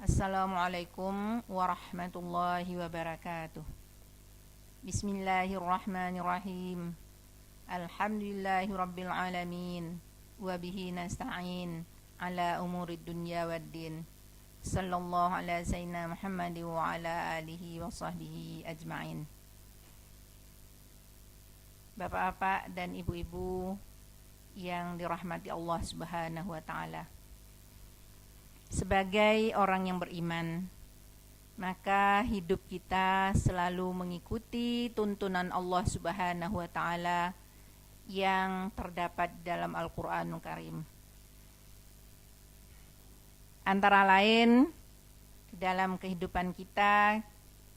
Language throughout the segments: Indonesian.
Assalamualaikum warahmatullahi wabarakatuh. Bismillahirrahmanirrahim. Alhamdulillahi rabbil alamin. Wabihi nasta'in ala umurid dunya waddin. Sallallahu ala sayyidina Muhammad wa ala alihi wa sahbihi ajma'in. Bapak-bapak dan ibu-ibu yang dirahmati Allah subhanahu wa ta'ala, sebagai orang yang beriman, maka hidup kita selalu mengikuti tuntunan Allah Subhanahu wa taala yang terdapat dalam Al-Qur'anul Karim. Antara lain, dalam kehidupan kita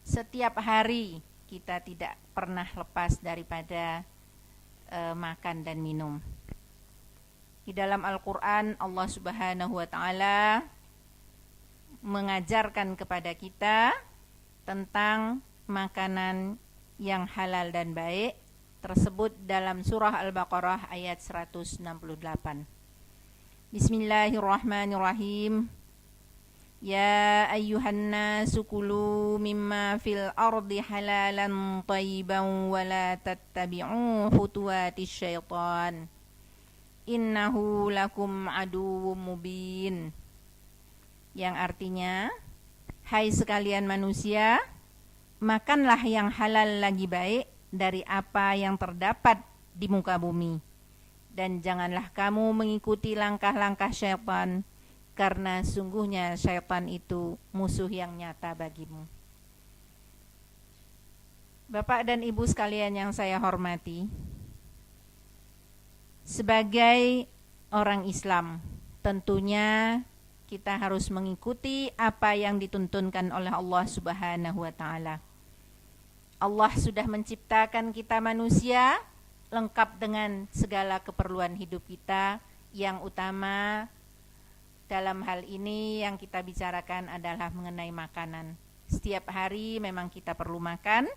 setiap hari kita tidak pernah lepas daripada makan dan minum. Di dalam Al-Qur'an Allah Subhanahu wa taala mengajarkan kepada kita tentang makanan yang halal dan baik, tersebut dalam surah Al-Baqarah ayat 168. Bismillahirrahmanirrahim. Ya ayyuhan nasu kulu mimma fil ardi halalan thayyiban wa la tattabi'u khutuwatis syaitan. Innahu lakum aduwwum mubin. Yang artinya, hai sekalian manusia, makanlah yang halal lagi baik dari apa yang terdapat di muka bumi, dan janganlah kamu mengikuti langkah-langkah syaitan, karena sungguhnya syaitan itu musuh yang nyata bagimu. Bapak dan ibu sekalian yang saya hormati, sebagai orang Islam, tentunya kita harus mengikuti apa yang dituntunkan oleh Allah Subhanahu wa taala. Allah sudah menciptakan kita manusia lengkap dengan segala keperluan hidup kita. Yang utama dalam hal ini yang kita bicarakan adalah mengenai makanan. Setiap hari memang kita perlu makan.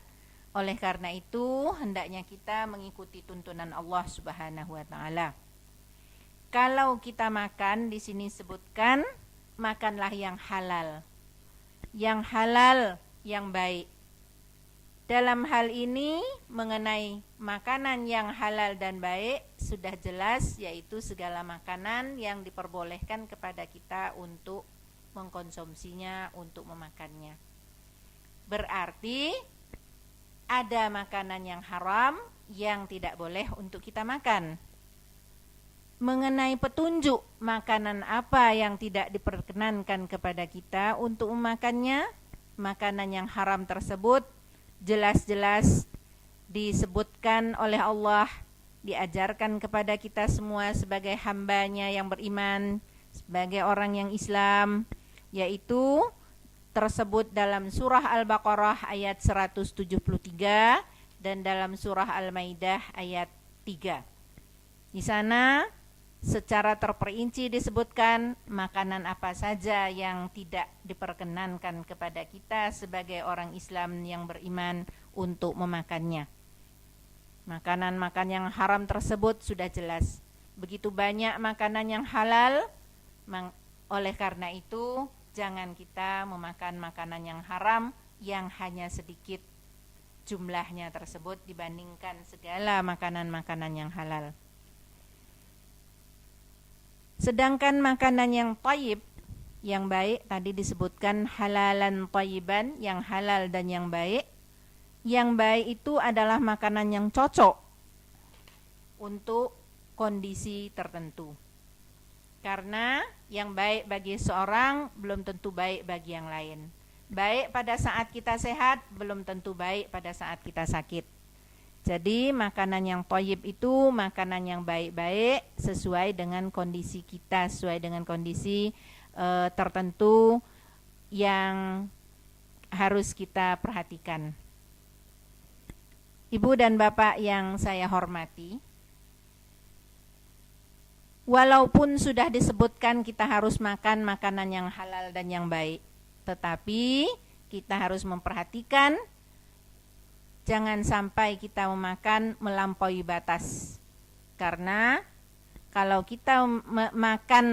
Oleh karena itu, hendaknya kita mengikuti tuntunan Allah Subhanahu wa taala. Kalau kita makan, di sini sebutkan makanlah yang halal. Yang halal, yang baik. Dalam hal ini mengenai makanan yang halal dan baik sudah jelas, yaitu segala makanan yang diperbolehkan kepada kita untuk mengkonsumsinya, untuk memakannya. Berarti ada makanan yang haram yang tidak boleh untuk kita makan. Mengenai petunjuk makanan apa yang tidak diperkenankan kepada kita untuk memakannya, makanan yang haram tersebut jelas-jelas disebutkan oleh Allah, diajarkan kepada kita semua sebagai hambanya yang beriman, sebagai orang yang Islam, yaitu tersebut dalam surah Al-Baqarah ayat 173 dan dalam surah Al-Maidah ayat 3. Di sana secara terperinci disebutkan makanan apa saja yang tidak diperkenankan kepada kita sebagai orang Islam yang beriman untuk memakannya. Makanan-makanan yang haram tersebut sudah jelas. Begitu banyak makanan yang halal, oleh karena itu jangan kita memakan makanan yang haram yang hanya sedikit jumlahnya tersebut dibandingkan segala makanan-makanan yang halal. Sedangkan makanan yang thayyib, yang baik, tadi disebutkan halalan thayyiban, yang halal dan yang baik. Yang baik itu adalah makanan yang cocok untuk kondisi tertentu. Karena yang baik bagi seorang belum tentu baik bagi yang lain. Baik pada saat kita sehat belum tentu baik pada saat kita sakit. Jadi makanan yang thayyib itu makanan yang baik-baik sesuai dengan kondisi kita, sesuai dengan kondisi tertentu yang harus kita perhatikan. Ibu dan bapak yang saya hormati, walaupun sudah disebutkan kita harus makan makanan yang halal dan yang baik, tetapi kita harus memperhatikan jangan sampai kita memakan melampaui batas. Karena Kalau kita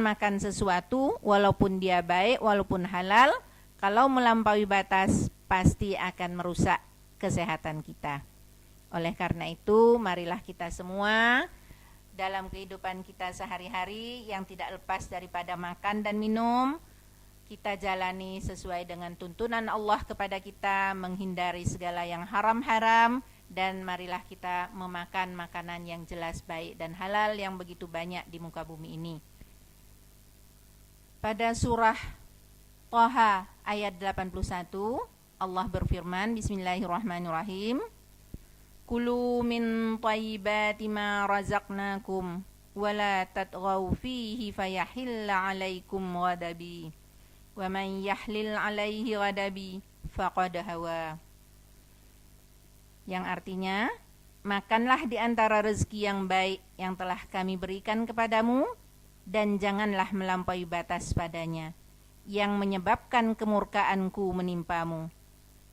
makan sesuatu, walaupun dia baik, walaupun halal, kalau melampaui batas, pasti akan merusak kesehatan kita. Oleh karena itu, marilah kita semua dalam kehidupan kita sehari-hari yang tidak lepas daripada makan dan minum, kita jalani sesuai dengan tuntunan Allah kepada kita, menghindari segala yang haram-haram, dan marilah kita memakan makanan yang jelas baik dan halal yang begitu banyak di muka bumi ini. Pada surah Thaha ayat 81, Allah berfirman, Bismillahirrahmanirrahim, Kulu min thayyibati ma razaqnakum wa la tatghaw fihi fayahilla 'alaikum ghadabi wa man yahlil 'alaihi ghadabi faqad hawa. Yang artinya, makanlah di antara rezeki yang baik yang telah kami berikan kepadamu, dan janganlah melampaui batas padanya, yang menyebabkan kemurkaanku menimpamu.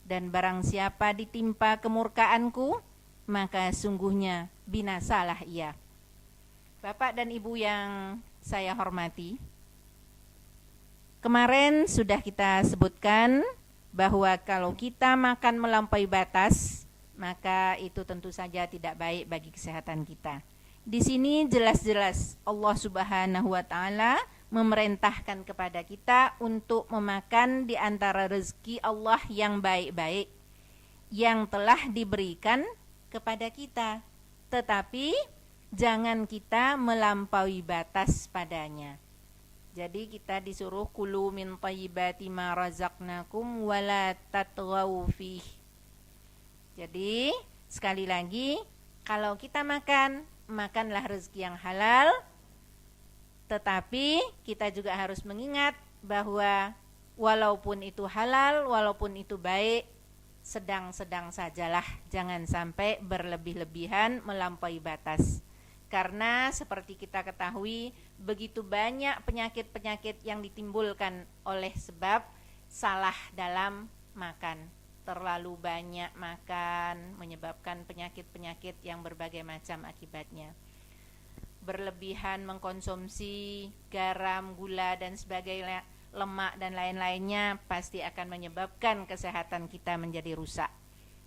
Dan barang siapa ditimpa kemurkaanku, maka sungguhnya binasalah ia. Bapak dan Ibu yang saya hormati, kemarin sudah kita sebutkan bahwa kalau kita makan melampaui batas, maka itu tentu saja tidak baik bagi kesehatan kita. Di sini jelas-jelas Allah Subhanahu wa taala memerintahkan kepada kita untuk memakan di antara rezeki Allah yang baik-baik yang telah diberikan kepada kita. Tetapi jangan kita melampaui batas padanya. Jadi kita disuruh kulu min thayyibati ma razaqnakum wa la tatghaw fihi. Jadi sekali lagi, kalau kita makan, makanlah rezeki yang halal, tetapi kita juga harus mengingat bahwa walaupun itu halal, walaupun itu baik, sedang-sedang sajalah, jangan sampai berlebih-lebihan melampaui batas. Karena seperti kita ketahui, begitu banyak penyakit-penyakit yang ditimbulkan oleh sebab salah dalam makan. Terlalu banyak makan menyebabkan penyakit-penyakit yang berbagai macam akibatnya. Berlebihan mengkonsumsi garam, gula dan sebagainya, lemak dan lain-lainnya pasti akan menyebabkan kesehatan kita menjadi rusak.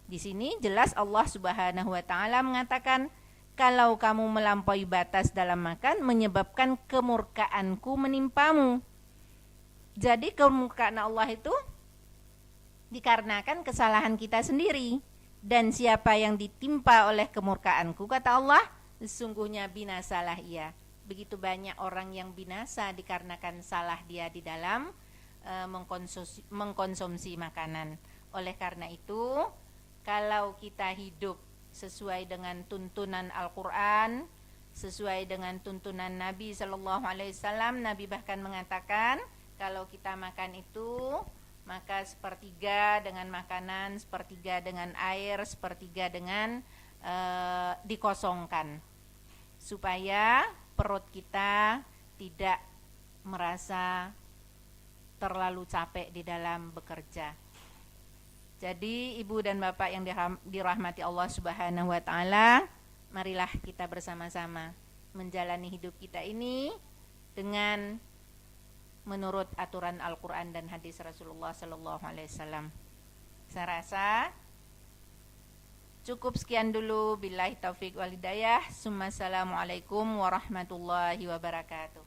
Di sini jelas Allah Subhanahu wa taala mengatakan, kalau kamu melampaui batas dalam makan menyebabkan kemurkaanku menimpamu. Jadi kemurkaan Allah itu dikarenakan kesalahan kita sendiri. Dan siapa yang ditimpa oleh kemurkaanku, kata Allah, sesungguhnya binasalah ia. Begitu banyak orang yang binasa dikarenakan salah dia di dalam mengkonsumsi makanan. Oleh karena itu, kalau kita hidup sesuai dengan tuntunan Al-Quran, sesuai dengan tuntunan Nabi SAW, Nabi bahkan mengatakan, kalau kita makan itu, maka sepertiga dengan makanan, sepertiga dengan air, sepertiga dengan dikosongkan, supaya perut kita tidak merasa terlalu capek di dalam bekerja. Jadi ibu dan bapak yang dirahmati Allah Subhanahu wa taala, marilah kita bersama-sama menjalani hidup kita ini dengan menurut aturan Al-Quran dan hadis Rasulullah Sallallahu Alaihi Wasallam. Saya rasa cukup sekian dulu. Billahi taufik wal hidayah. Assalamualaikum warahmatullahi wabarakatuh.